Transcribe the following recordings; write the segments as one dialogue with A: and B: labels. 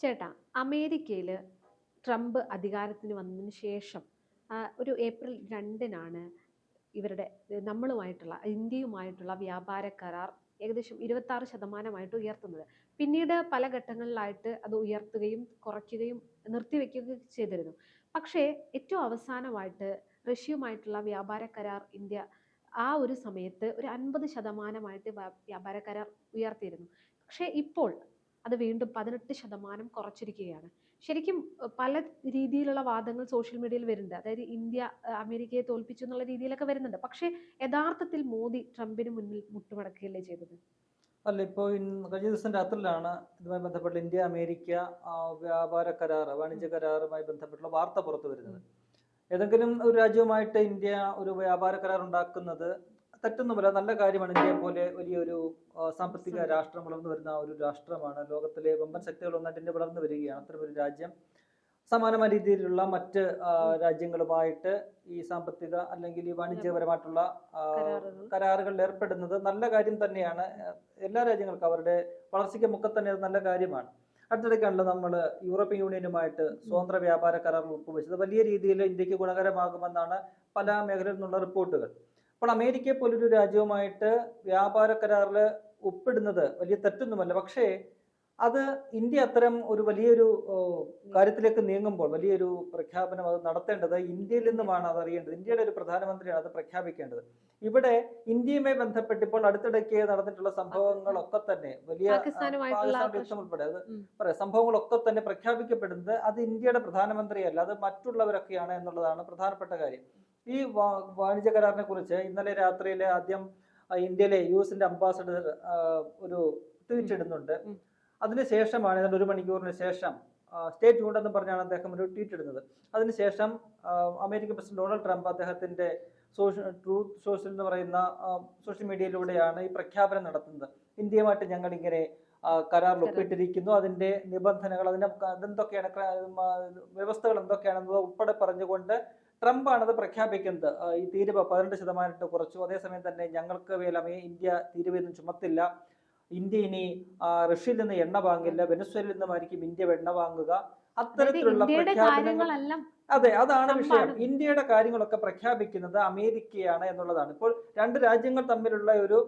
A: ചേട്ടാ, അമേരിക്കയിൽ ട്രംപ് അധികാരത്തിന് വന്നതിന് ശേഷം ഒരു ഏപ്രിൽ 2-നാണ് ഇവരുടെ നമ്മളുമായിട്ടുള്ള ഇന്ത്യയുമായിട്ടുള്ള വ്യാപാര കരാർ ഏകദേശം 26% ഉയർത്തുന്നത്. പിന്നീട് പല ഘട്ടങ്ങളിലായിട്ട് അത് ഉയർത്തുകയും കുറയ്ക്കുകയും നിർത്തിവെക്കുകയും ചെയ്തിരുന്നു. പക്ഷേ ഏറ്റവും അവസാനമായിട്ട് റഷ്യയുമായിട്ടുള്ള വ്യാപാര കരാർ ഇന്ത്യ ആ ഒരു സമയത്ത് ഒരു 50% വ്യാപാര കരാർ ഉയർത്തിയിരുന്നു. പക്ഷേ ഇപ്പോൾ അത് വീണ്ടും 18% കുറച്ചിരിക്കുകയാണ്. ശരിക്കും പല രീതിയിലുള്ള വാദങ്ങൾ സോഷ്യൽ മീഡിയയിൽ വരുന്നുണ്ട്. അതായത് ഇന്ത്യ അമേരിക്കയെ തോൽപ്പിച്ചു എന്നുള്ള രീതിയിലൊക്കെ വരുന്നുണ്ട്. പക്ഷേ യഥാർത്ഥത്തിൽ മോദി ട്രംപിന് മുന്നിൽ മുട്ടുമടക്കുകയല്ലേ ചെയ്തത്?
B: അല്ല, ഇപ്പോൾ കഴിഞ്ഞ ദിവസം രാത്രിയിലാണ് ഇതുമായി ബന്ധപ്പെട്ട് ഇന്ത്യ അമേരിക്ക വ്യാപാര കരാർ, വാണിജ്യ കരാറുമായി ബന്ധപ്പെട്ടുള്ള വാർത്ത പുറത്തു വരുന്നത്. ഏതെങ്കിലും ഒരു രാജ്യവുമായിട്ട് ഇന്ത്യ ഒരു വ്യാപാര കരാർ ഉണ്ടാക്കുന്നത് തെറ്റൊന്നുമല്ല, നല്ല കാര്യമാണ്. ഇന്ത്യയെ പോലെ വലിയൊരു സാമ്പത്തിക രാഷ്ട്രം വളർന്നു വരുന്ന ഒരു രാഷ്ട്രമാണ്. ലോകത്തിലെ വമ്പൻ ശക്തികളൊന്നായിട്ട് ഇന്ത്യ വളർന്നു വരികയാണ്. അത്തരമൊരു രാജ്യം സമാനമായ രീതിയിലുള്ള മറ്റ് രാജ്യങ്ങളുമായിട്ട് ഈ സാമ്പത്തിക അല്ലെങ്കിൽ ഈ വാണിജ്യപരമായിട്ടുള്ള കരാറുകളിൽ ഏർപ്പെടുന്നത് നല്ല കാര്യം തന്നെയാണ്. എല്ലാ രാജ്യങ്ങൾക്കും അവരുടെ വളർച്ചയ്ക്കുമൊക്കെ തന്നെ അത് നല്ല കാര്യമാണ്. അടുത്തിടയ്ക്കാണല്ലോ നമ്മൾ യൂറോപ്യൻ യൂണിയനുമായിട്ട് സ്വതന്ത്ര വ്യാപാര കരാറിൽ ഒപ്പുവെച്ചത്. വലിയ രീതിയിൽ ഇന്ത്യക്ക് ഗുണകരമാകുമെന്നാണ് പല മേഖലയിൽ നിന്നുള്ള റിപ്പോർട്ടുകൾ. അപ്പോൾ അമേരിക്കയെ പോലൊരു രാജ്യവുമായിട്ട് വ്യാപാര കരാറിൽ ഒപ്പിടുന്നത് വലിയ തെറ്റൊന്നുമല്ല. പക്ഷേ അത് ഇന്ത്യ അത്തരം ഒരു വലിയൊരു കാര്യത്തിലേക്ക് നീങ്ങുമ്പോൾ വലിയൊരു പ്രഖ്യാപനം അത് നടത്തേണ്ടത് ഇന്ത്യയിൽ നിന്നുമാണ്. അത് അറിയേണ്ടത് ഇന്ത്യയുടെ ഒരു പ്രധാനമന്ത്രിയാണ് അത് പ്രഖ്യാപിക്കേണ്ടത്. ഇവിടെ ഇന്ത്യയുമായി ബന്ധപ്പെട്ട് ഇപ്പോൾ അടുത്തിടയ്ക്ക് നടന്നിട്ടുള്ള സംഭവങ്ങളൊക്കെ തന്നെ വലിയ പാകിസ്ഥാൻ യുദ്ധം ഉൾപ്പെടെ അത് പറയാം, സംഭവങ്ങളൊക്കെ തന്നെ പ്രഖ്യാപിക്കപ്പെടുന്നത് അത് ഇന്ത്യയുടെ പ്രധാനമന്ത്രിയല്ല, അത് മറ്റുള്ളവരൊക്കെയാണ് എന്നുള്ളതാണ് പ്രധാനപ്പെട്ട കാര്യം. ഈ വാണിജ്യ കരാറിനെ കുറിച്ച് ഇന്നലെ രാത്രിയിലെ ആദ്യം ഇന്ത്യയിലെ US അംബാസഡർ ഒരു ട്വീറ്റ് ഇടുന്നുണ്ട്. അതിനുശേഷമാണ് ഏതാണ്ട് 1 മണിക്കൂറിന് ശേഷം സ്റ്റേറ്റ് ട്യൂൺഡ് എന്ന് പറഞ്ഞാണ് അദ്ദേഹം ഒരു ട്വീറ്റ് ഇടുന്നത്. അതിനുശേഷം അമേരിക്കൻ പ്രസിഡന്റ് ഡൊണാൾഡ് ട്രംപ് അദ്ദേഹത്തിന്റെ ട്രൂത്ത് സോഷ്യൽ എന്ന് പറയുന്ന സോഷ്യൽ മീഡിയയിലൂടെയാണ് ഈ പ്രഖ്യാപനം നടത്തുന്നത്. ഇന്ത്യയുമായിട്ട് ഞങ്ങൾ ഇങ്ങനെ കരാറിൽ ഒപ്പിട്ടിരിക്കുന്നു, അതിന്റെ നിബന്ധനകൾ, അതെന്തൊക്കെയാണ്, വ്യവസ്ഥകൾ എന്തൊക്കെയാണെന്നത് ഉൾപ്പെടെ പറഞ്ഞുകൊണ്ട് ട്രംപാണ് അത് പ്രഖ്യാപിക്കുന്നത്. ഈ തീരുവ 18% കുറച്ചു. അതേസമയം തന്നെ ഞങ്ങൾക്ക് മേൽ ഇന്ത്യ തീരുവയൊന്നും ചുമത്തില്ല. ഇന്ത്യ ഇനി റഷ്യയിൽ നിന്ന് എണ്ണ വാങ്ങില്ല, വെനസ്വേലയിൽ നിന്നുമായിരിക്കും ഇന്ത്യ എണ്ണ വാങ്ങുക. അത്തരത്തിലുള്ള പ്രഖ്യാപനങ്ങൾ, അതെ, അതാണ് വിഷയം. ഇന്ത്യയുടെ കാര്യങ്ങളൊക്കെ പ്രഖ്യാപിക്കുന്നത് അമേരിക്കയാണ് എന്നുള്ളതാണ്. ഇപ്പോൾ രണ്ട് രാജ്യങ്ങൾ തമ്മിലുള്ള ഒരു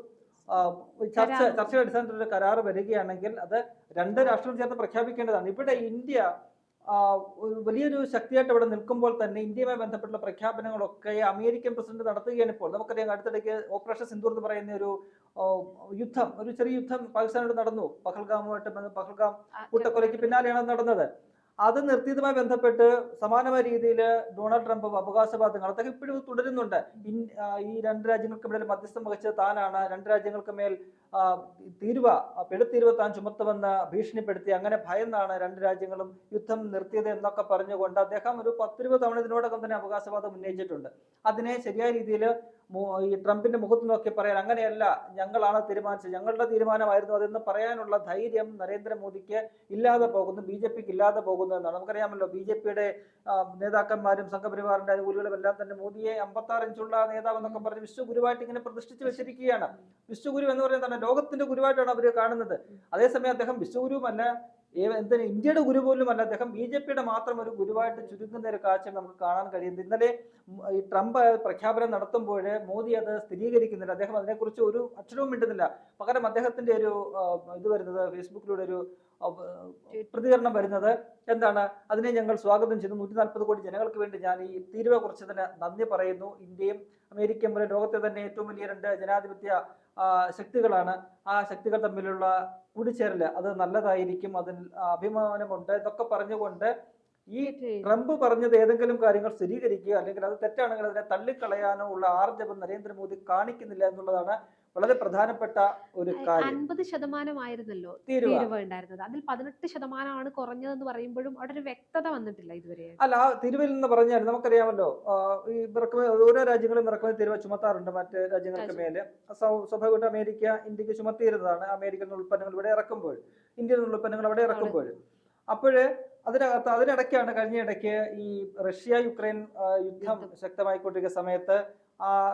B: ചർച്ചയുടെ അടിസ്ഥാനത്തിൽ ഒരു കരാർ വരികയാണെങ്കിൽ അത് രണ്ട് രാഷ്ട്രം ചേർത്ത് പ്രഖ്യാപിക്കേണ്ടതാണ്. ഇവിടെ ഇന്ത്യ വലിയൊരു ശക്തിയായിട്ട് ഇവിടെ നിൽക്കുമ്പോൾ തന്നെ ഇന്ത്യയുമായി ബന്ധപ്പെട്ടുള്ള പ്രഖ്യാപനങ്ങളൊക്കെ അമേരിക്കൻ പ്രസിഡന്റ് നടത്തുകയാണ്. ഇപ്പോൾ നമുക്കറിയാം, അടുത്തിടയ്ക്ക് ഓപ്പറേഷൻ സിന്ദൂർ എന്ന് പറയുന്ന ഒരു യുദ്ധം, ഒരു ചെറിയ യുദ്ധം പാകിസ്ഥാനോട് നടന്നു. പഹൽഗാം കൂട്ടക്കൊലയ്ക്ക് പിന്നാലെയാണ് നടന്നത്. അത് നിർത്തിയതുമായി ബന്ധപ്പെട്ട് സമാനമായ രീതിയിൽ ഡൊണാൾഡ് ട്രംപ് അവകാശവാദങ്ങൾ അദ്ദേഹം ഇപ്പോഴും തുടരുന്നുണ്ട്. ഈ രണ്ട് രാജ്യങ്ങൾക്ക് മേൽ മധ്യസ്ഥം വഹിച്ചത് താനാണ്, രണ്ട് രാജ്യങ്ങൾക്ക് മേൽ പിഴത്തീരുവ താൻ ചുമത്തുമെന്ന് ഭീഷണിപ്പെടുത്തി, അങ്ങനെ ഭയന്നാണ് രണ്ട് രാജ്യങ്ങളും യുദ്ധം നിർത്തിയത് എന്നൊക്കെ പറഞ്ഞുകൊണ്ട് അദ്ദേഹം ഒരു 10-20 തവണ ഇതിനോടകം തന്നെ അവകാശവാദം ഉന്നയിച്ചിട്ടുണ്ട്. അതിനെ ശരിയായ രീതിയിൽ ഈ ട്രംപിന്റെ മുഖത്ത് നോക്കി പറയാൻ, അങ്ങനെയല്ല, ഞങ്ങളാണ് തീരുമാനിച്ചത്, ഞങ്ങളുടെ തീരുമാനമായിരുന്നു അതെന്ന് പറയാനുള്ള ധൈര്യം നരേന്ദ്രമോദിക്ക് ഇല്ലാതെ പോകുന്നു, BJPക്ക് ഇല്ലാതെ പോകുന്നു എന്നാണ്. നമുക്കറിയാമല്ലോ, BJPയുടെ നേതാക്കന്മാരും സംഘപരിവാറിന്റെ അനുകൂലികളും എല്ലാം തന്നെ മോദിയെ 56 ഇഞ്ചുള്ള നേതാവ് എന്നൊക്കെ പറഞ്ഞ് വിശ്വഗുരുവായിട്ട് ഇങ്ങനെ പ്രതിഷ്ഠിച്ചു വെച്ചിരിക്കുകയാണ്. വിശ്വഗുരു എന്ന് പറയുന്നത് ലോകത്തിന്റെ ഗുരുവായിട്ടാണ് അവർ കാണുന്നത്. അതേസമയം അദ്ദേഹം വിശ്വഗുരുവുമല്ല, എന്തിന് ഇന്ത്യയുടെ ഗുരു പോലും അല്ല, അദ്ദേഹം BJPയുടെ മാത്രം ഒരു ഗുരുവായിട്ട് ചുരുങ്ങുന്ന ഒരു കാഴ്ച നമുക്ക് കാണാൻ കഴിയുന്നത്. ഇന്നലെ ഈ ട്രംപ് പ്രഖ്യാപനം നടത്തുമ്പോൾ മോദി അത് സ്ഥിരീകരിക്കുന്നില്ല. അദ്ദേഹം അതിനെക്കുറിച്ച് ഒരു അക്ഷരവും മിണ്ടുന്നില്ല. പകരം അദ്ദേഹത്തിന്റെ ഒരു ഇത് വരുന്നത്, ഫേസ്ബുക്കിലൂടെ ഒരു പ്രതികരണം വരുന്നത് എന്താണ്, അതിനെ ഞങ്ങൾ സ്വാഗതം ചെയ്തു, 140 കോടി ജനങ്ങൾക്ക് വേണ്ടി ഞാൻ ഈ തീരുവ കുറച്ചതിന് നന്ദി പറയുന്നു. ഇന്ത്യയും അമേരിക്കയും പോലെ ലോകത്തെ തന്നെ ഏറ്റവും വലിയ രണ്ട് ജനാധിപത്യ ശക്തികളാണ്. ആ ശക്തികൾ തമ്മിലുള്ള കൂടിച്ചേരല് അത് നല്ലതായിരിക്കും, അതിൽ അഭിമാനമുണ്ട് എന്നൊക്കെ പറഞ്ഞുകൊണ്ട് ഈ ട്രംപ് പറഞ്ഞത് ഏതെങ്കിലും കാര്യങ്ങൾ സ്ഥിരീകരിക്കുക അല്ലെങ്കിൽ അത് തെറ്റാണെങ്കിൽ അതിനെ തള്ളിക്കളയാനോ ഉള്ള ആർജവം നരേന്ദ്രമോദി കാണിക്കുന്നില്ല എന്നുള്ളതാണ് വളരെ പ്രധാനപ്പെട്ട ഒരു കാര്യം.
A: 50% തീരുവ ഉണ്ടായിരുന്നത്, അതിൽ 18% കുറഞ്ഞതെന്ന് പറയുമ്പോഴും അവിടെ ഒരു വ്യക്തത വന്നിട്ടില്ല ഇതുവരെ.
B: അല്ല, ആ തീരുവയിൽ നിന്ന് പറഞ്ഞാൽ നമുക്കറിയാമല്ലോ, ഈ ഓരോ രാജ്യങ്ങളും ഇറക്കുമതി തീരുവ ചുമത്താറുണ്ട് മറ്റ് രാജ്യങ്ങൾക്ക് മേലെ. സ്വാഭാവികമായിട്ട് അമേരിക്ക ഇന്ത്യക്ക് ചുമത്തിയിരുന്നതാണ്. അമേരിക്കൻ ഉൽപ്പന്നങ്ങൾ ഇവിടെ ഇറക്കുമ്പോൾ, ഇന്ത്യൻ ഉൽപ്പന്നങ്ങൾ അവിടെ ഇറക്കുമ്പോൾ. അപ്പോഴ് അതിനിടയ്ക്കാണ് കഴിഞ്ഞ ഇടയ്ക്ക് ഈ റഷ്യ-യുക്രൈൻ യുദ്ധം ശക്തമായിക്കൊണ്ടിരിക്കുന്ന സമയത്ത്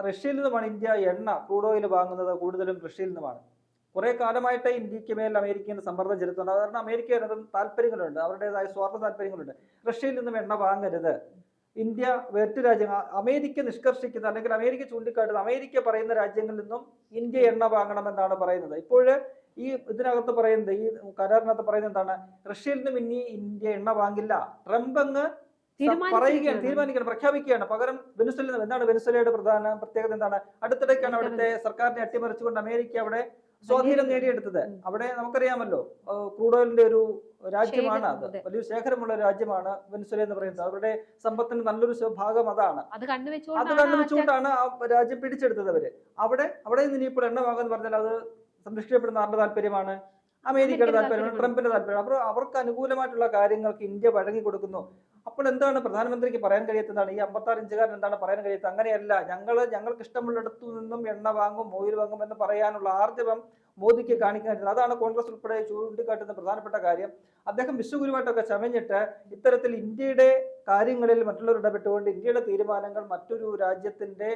B: റഷ്യയിൽ നിന്നുമാണ് ഇന്ത്യ ക്രൂഡ് ഓയിൽ വാങ്ങുന്നത്, കൂടുതലും റഷ്യയിൽ നിന്നുമാണ്. കുറെ കാലമായിട്ട് ഇന്ത്യക്ക് മേൽ അമേരിക്കയുടെ സമ്മർദ്ദം ചെലുത്തുന്നുണ്ട്. കാരണം അമേരിക്ക താല്പര്യങ്ങളുണ്ട്, അവരുടേതായ സ്വാർത്ഥ താല്പര്യങ്ങളുണ്ട്. റഷ്യയിൽ നിന്നും എണ്ണ വാങ്ങരുത്, ഇന്ത്യ മറ്റു രാജ്യങ്ങൾ അമേരിക്ക നിഷ്കർഷിക്കുന്ന അല്ലെങ്കിൽ അമേരിക്ക ചൂണ്ടിക്കാട്ടുന്ന അമേരിക്ക പറയുന്ന രാജ്യങ്ങളിൽ നിന്നും ഇന്ത്യ എണ്ണ വാങ്ങണമെന്നാണ് പറയുന്നത്. ഇപ്പോൾ ഈ ഇതിനകത്ത് പറയുന്നത്, ഈ കരാറിനകത്ത് പറയുന്നത് എന്താണ്? റഷ്യയിൽ നിന്നും ഇനി ഇന്ത്യ എണ്ണ വാങ്ങില്ല. ട്രംപ് അങ്ങ് പറയുകയാണ്, തീരുമാനിക്കുകയാണ്, പ്രഖ്യാപിക്കുകയാണ്. പകരം വെനിസ്വലയിൽ നിന്ന് എന്താണ് വെനിസ്വലയുടെ പ്രധാന പ്രത്യേകത എന്താണ്? അടുത്തിടയ്ക്കാണ് അവിടുത്തെ സർക്കാരിനെ അട്ടിമറിച്ചുകൊണ്ട് അമേരിക്ക അവിടെ സ്വാധീനം നേടിയെടുത്തത്. അവിടെ നമുക്കറിയാമല്ലോ, ക്രൂഡ് ഓയിലിന്റെ ഒരു രാജ്യമാണ്, അത് വലിയ ശേഖരമുള്ള രാജ്യമാണ് വെനിസ്വല എന്ന് പറയുന്നത്. അവരുടെ സമ്പത്തിന്റെ നല്ലൊരു ഭാഗം അതാണ്. അത് കണ്ടുവെച്ചുകൊണ്ടാണ് ആ രാജ്യം പിടിച്ചെടുത്തത് അവര്. അവിടെ നിന്ന് ഇപ്പോൾ എണ്ണ വാങ്ങുമെന്ന് പറഞ്ഞാൽ അത് സംരക്ഷിക്കപ്പെടുന്ന ആരുടെ താല്പര്യമാണ്? അമേരിക്കയുടെ താല്പര്യമാണ്, ട്രംപിന്റെ താല്പര്യം. അപ്പോൾ അവർക്ക് അനുകൂലമായിട്ടുള്ള കാര്യങ്ങൾക്ക് ഇന്ത്യ വഴങ്ങി കൊടുക്കുന്നു. അപ്പോൾ എന്താണ് പ്രധാനമന്ത്രിക്ക് പറയാൻ കഴിയാത്തതാണ്? ഈ 56 ഇഞ്ചുകാരൻ എന്താണ് പറയാൻ കഴിയാത്തത്? അങ്ങനെയല്ല, ഞങ്ങൾക്ക് ഇഷ്ടമുള്ളിടത്തു നിന്നും എണ്ണ വാങ്ങും, ഓയിൽ വാങ്ങും എന്ന് പറയാനുള്ള ആർജവം മോദിക്ക് കാണിക്കാൻ കഴിയുന്നത്. അതാണ് കോൺഗ്രസ് ഉൾപ്പെടെ ചൂണ്ടിക്കാട്ടുന്ന പ്രധാനപ്പെട്ട കാര്യം. അദ്ദേഹം വിശ്വഗുരുവായിട്ടൊക്കെ ചമഞ്ഞിട്ട് ഇത്തരത്തിൽ ഇന്ത്യയുടെ കാര്യങ്ങളിൽ മറ്റുള്ളവർ ഇടപെട്ടുകൊണ്ട് ഇന്ത്യയുടെ തീരുമാനങ്ങൾ മറ്റൊരു രാജ്യത്തിന്റെ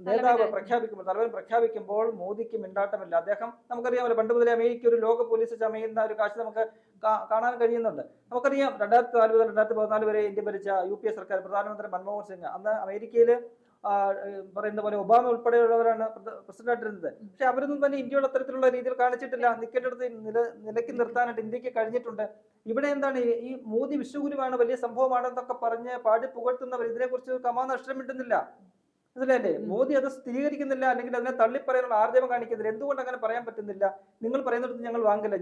B: നേതാവ് പ്രഖ്യാപിക്കുമ്പോൾ, തലവൻ പ്രഖ്യാപിക്കുമ്പോൾ മോദിക്ക് മിണ്ടാട്ടമില്ല. അദ്ദേഹം നമുക്കറിയാമല്ലോ, പണ്ട് മുതലേ അമേരിക്ക ഒരു ലോക പോലീസ് ചമയുന്ന ഒരു കാഴ്ച നമുക്ക് കാണാൻ കഴിയുന്നുണ്ട്. നമുക്കറിയാം 2004 മുതൽ 2014 വരെ ഇന്ത്യ ഭരിച്ച UPA സർക്കാർ, പ്രധാനമന്ത്രി മൻമോഹൻ സിംഗ്, അന്ന് അമേരിക്കയിൽ പറയുന്ന പോലെ ഒബാമ ഉൾപ്പെടെയുള്ളവരാണ് പ്രസിഡന്റായിട്ടിരുന്നത്. പക്ഷെ അവരൊന്നും തന്നെ ഇന്ത്യയുടെ അത്തരത്തിലുള്ള രീതിയിൽ കാണിച്ചിട്ടില്ല. നിൽക്കേണ്ടടുത്ത് നിലയ്ക്ക് നിർത്താനായിട്ട് ഇന്ത്യക്ക് കഴിഞ്ഞിട്ടുണ്ട്. ഇവിടെ എന്താണ് ഈ മോദി വിശ്വഗുരുവാണ്, വലിയ സംഭവമാണെന്നൊക്കെ പറഞ്ഞ് പാടി പുകഴ്ത്തുന്നവർ ഇതിനെക്കുറിച്ച് കമാന്ന് അക്ഷരം മിണ്ടുന്നില്ല. മനസ്സിലല്ലേ? മോദി അത് സ്ഥിരീകരിക്കുന്നില്ല, അല്ലെങ്കിൽ അതിനെ തള്ളിപ്പറയാനുള്ള ആർജവം കാണിക്കുന്നില്ല. എന്തുകൊണ്ട് അങ്ങനെ പറയാൻ പറ്റുന്നില്ല? നിങ്ങൾ പറയുന്നിടത്ത് ഞങ്ങൾ വാങ്ങില്ല.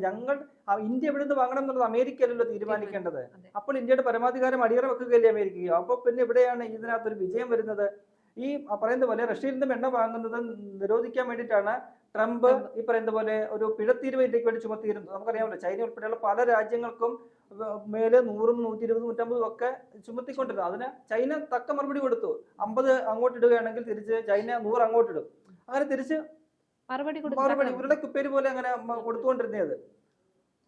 B: ഇന്ത്യ എവിടെ നിന്ന് വാങ്ങണം എന്നുള്ളത് അമേരിക്കയല്ലല്ലോ തീരുമാനിക്കേണ്ടത്. അപ്പോൾ ഇന്ത്യയുടെ പരമാധികാരം അടിയറ വെക്കുകയല്ലേ അമേരിക്ക. അപ്പോൾ പിന്നെ ഇവിടെയാണ് ഇതിനകത്തൊരു വിജയം വരുന്നത്. ഈ പറയുന്ന പോലെ റഷ്യയിൽ നിന്നും എണ്ണ വാങ്ങുന്നത് നിരോധിക്കാൻ വേണ്ടിയിട്ടാണ് ട്രംപ് ഈ പറയുന്ന പോലെ ഒരു പിഴത്തീരുവ ഇന്ത്യക്ക് വേണ്ടി ചുമത്തിയിരുന്നത്. നമുക്കറിയാമല്ലോ, ചൈന ഉൾപ്പെടെയുള്ള പല രാജ്യങ്ങൾക്കും മേലെ 100, 120, 150 ഒക്കെ ചുമത്തിക്കൊണ്ടിരുന്നു. അതിന് ചൈന തക്ക മറുപടി കൊടുത്തു. 50 അങ്ങോട്ട് ഇടുകയാണെങ്കിൽ തിരിച്ച് ചൈന 100 അങ്ങോട്ടിടും. അങ്ങനെ തിരിച്ച് മറുപടി ഇവരുടെ കുപ്പേര് പോലെ അങ്ങനെ കൊടുത്തുകൊണ്ടിരുന്നത്.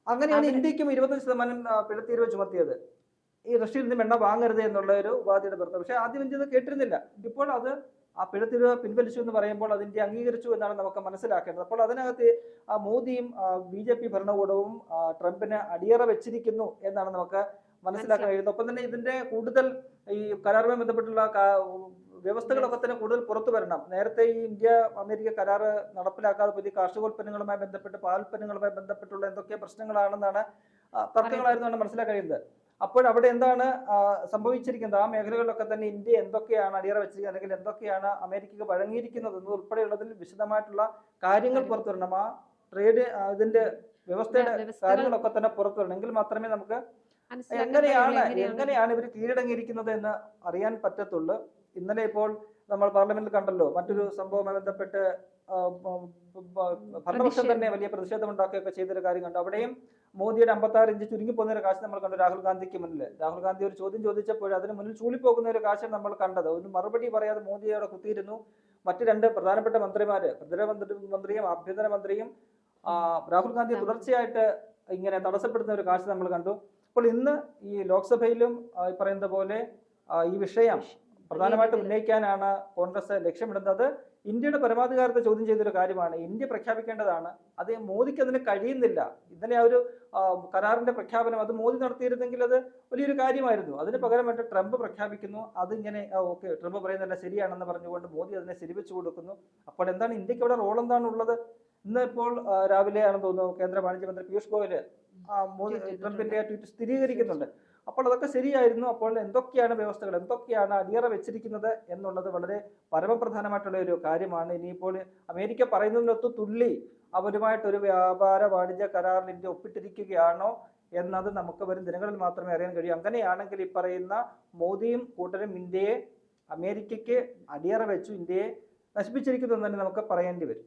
B: അങ്ങനെയാണ് ഇന്ത്യക്കും 25% പിഴത്തീരുവ ചുമത്തിയത്, ഈ റഷ്യയിൽ നിന്നും എണ്ണ വാങ്ങരുത് എന്നുള്ള ഒരു ഉപാധിയുടെ പുറത്ത്. പക്ഷെ ആദ്യം ഇന്ത്യ കേട്ടിരുന്നില്ല. ഇപ്പോൾ അത് ആ പിഴത്തീരുവ പിൻവലിച്ചു എന്ന് പറയുമ്പോൾ അത് ഇന്ത്യ അംഗീകരിച്ചു എന്നാണ് നമുക്ക് മനസ്സിലാക്കേണ്ടത്. അപ്പോൾ അതിനകത്ത് മോദിയും BJP ഭരണകൂടവും ട്രംപിന് അടിയറ വെച്ചിരിക്കുന്നു എന്നാണ് നമുക്ക് മനസ്സിലാക്കാൻ കഴിയുന്നത്. ഒപ്പം തന്നെ ഇതിന്റെ കൂടുതൽ ഈ കരാറുമായി ബന്ധപ്പെട്ടുള്ള വ്യവസ്ഥകളൊക്കെ തന്നെ കൂടുതൽ പുറത്തു വരണം. നേരത്തെ ഈ ഇന്ത്യ അമേരിക്ക കരാറ് നടപ്പിലാക്കാതെ പുതിയ കാർഷികോൽപ്പന്നങ്ങളുമായി ബന്ധപ്പെട്ട്, പാലുൽപ്പന്നങ്ങളുമായി ബന്ധപ്പെട്ടുള്ള എന്തൊക്കെ പ്രശ്നങ്ങളാണെന്നാണ്, തർക്കങ്ങളായിരുന്നാണ് മനസ്സിലാക്കാൻ കഴിയുന്നത്. അപ്പോൾ അവിടെ എന്താണ് സംഭവിച്ചിരിക്കുന്നത്? ആ മേഖലകളിലൊക്കെ തന്നെ ഇന്ത്യ എന്തൊക്കെയാണ് അടിയറ വെച്ചിരിക്കുന്നത്, അല്ലെങ്കിൽ എന്തൊക്കെയാണ് അമേരിക്കക്ക് വഴങ്ങിയിരിക്കുന്നത് എന്നത് ഉൾപ്പെടെയുള്ളതിൽ വിശദമായിട്ടുള്ള കാര്യങ്ങൾ പുറത്തു വരണം. ആ ട്രേഡ് ഇതിന്റെ വ്യവസ്ഥയുടെ കാര്യങ്ങളൊക്കെ തന്നെ പുറത്തു വരണം. എങ്കിൽ മാത്രമേ നമുക്ക് എങ്ങനെയാണ് ഇവർ കീഴടങ്ങിയിരിക്കുന്നത് എന്ന് അറിയാൻ പറ്റത്തുള്ളൂ. ഇന്നലെ ഇപ്പോൾ നമ്മൾ പാർലമെന്റിൽ കണ്ടല്ലോ, മറ്റൊരു സംഭവവുമായി ബന്ധപ്പെട്ട് ഭരണപക്ഷം തന്നെ വലിയ പ്രതിഷേധം ഉണ്ടാക്കുകയൊക്കെ ചെയ്തൊരു കാര്യം കണ്ടു. അവിടെയും മോദിയുടെ 56 ഇഞ്ച് ചുരുങ്ങി പോകുന്ന ഒരു കാഴ്ച നമ്മൾ കണ്ടു. രാഹുൽ ഗാന്ധിക്ക് മുന്നിൽ രാഹുൽ ഗാന്ധി ഒരു ചോദ്യം ചോദിച്ചപ്പോൾ അതിന് മുന്നിൽ ചൂളിപ്പോകുന്ന ഒരു കാഴ്ച നമ്മൾ കണ്ടത്. ഒരു മറുപടി പറയാതെ മോദിയോടെ കുത്തിയിരുന്നു. മറ്റു 2 പ്രധാനപ്പെട്ട മന്ത്രിമാര്, പ്രതിരോധ മന്ത്രിയും ആഭ്യന്തരമന്ത്രിയും രാഹുൽ ഗാന്ധി തുടർച്ചയായിട്ട് ഇങ്ങനെ തടസ്സപ്പെടുന്ന ഒരു കാഴ്ച നമ്മൾ കണ്ടു. അപ്പോൾ ഇന്ന് ഈ ലോക്സഭയിലും ഈ പറയുന്ന പോലെ ഈ വിഷയം പ്രധാനമായിട്ടും ഉന്നയിക്കാനാണ് കോൺഗ്രസ് ലക്ഷ്യമിടുന്നത്. ഇന്ത്യയുടെ പരമാധികാരത്തെ ചോദ്യം ചെയ്തൊരു കാര്യമാണ്. ഇന്ത്യ പ്രഖ്യാപിക്കേണ്ടതാണ്. അത് മോദിക്ക് അതിന് കഴിയുന്നില്ല. ഇന്നലെ ആ ഒരു കരാറിന്റെ പ്രഖ്യാപനം അത് മോദി നടത്തിയിരുന്നെങ്കിൽ അത് വലിയൊരു കാര്യമായിരുന്നു. അതിന് പകരമായിട്ട് ട്രംപ് പ്രഖ്യാപിക്കുന്നു. അതിങ്ങനെ ഓക്കെ, ട്രംപ് പറയുന്നതല്ല ശരിയാണെന്ന് പറഞ്ഞുകൊണ്ട് മോദി അതിനെ ശരിവെച്ചു കൊടുക്കുന്നു. അപ്പോൾ എന്താണ് ഇന്ത്യക്ക് അവിടെ റോൾ എന്താണ് ഉള്ളത്? ഇന്ന് ഇപ്പോൾ രാവിലെ ആണെന്ന് തോന്നുന്നു കേന്ദ്ര വാണിജ്യമന്ത്രി പീയൂഷ് ഗോയൽ ട്രംപിന്റെ ട്വീറ്റ് സ്ഥിരീകരിക്കുന്നുണ്ട്. അപ്പോൾ അതൊക്കെ ശരിയായിരുന്നു. അപ്പോൾ എന്തൊക്കെയാണ് വ്യവസ്ഥകൾ, എന്തൊക്കെയാണ് അടിയറ വെച്ചിരിക്കുന്നത് എന്നുള്ളത് വളരെ പരമപ്രധാനമായിട്ടുള്ള ഒരു കാര്യമാണ്. ഇനിയിപ്പോൾ അമേരിക്ക പറയുന്നതിനൊത്ത് തുള്ളി അവരുമായിട്ടൊരു വ്യാപാര വാണിജ്യ കരാറിൽ ഇന്ത്യ ഒപ്പിട്ടിരിക്കുകയാണോ എന്നത് നമുക്ക് വരും ദിനങ്ങളിൽ മാത്രമേ അറിയാൻ കഴിയൂ. അങ്ങനെയാണെങ്കിൽ ഈ പറയുന്ന മോദിയും കൂട്ടരും ഇന്ത്യയെ, അമേരിക്കയ്ക്ക് അടിയറ വെച്ചു ഇന്ത്യയെ നശിപ്പിച്ചിരിക്കുന്നു എന്ന് തന്നെ നമുക്ക് പറയേണ്ടി വരും.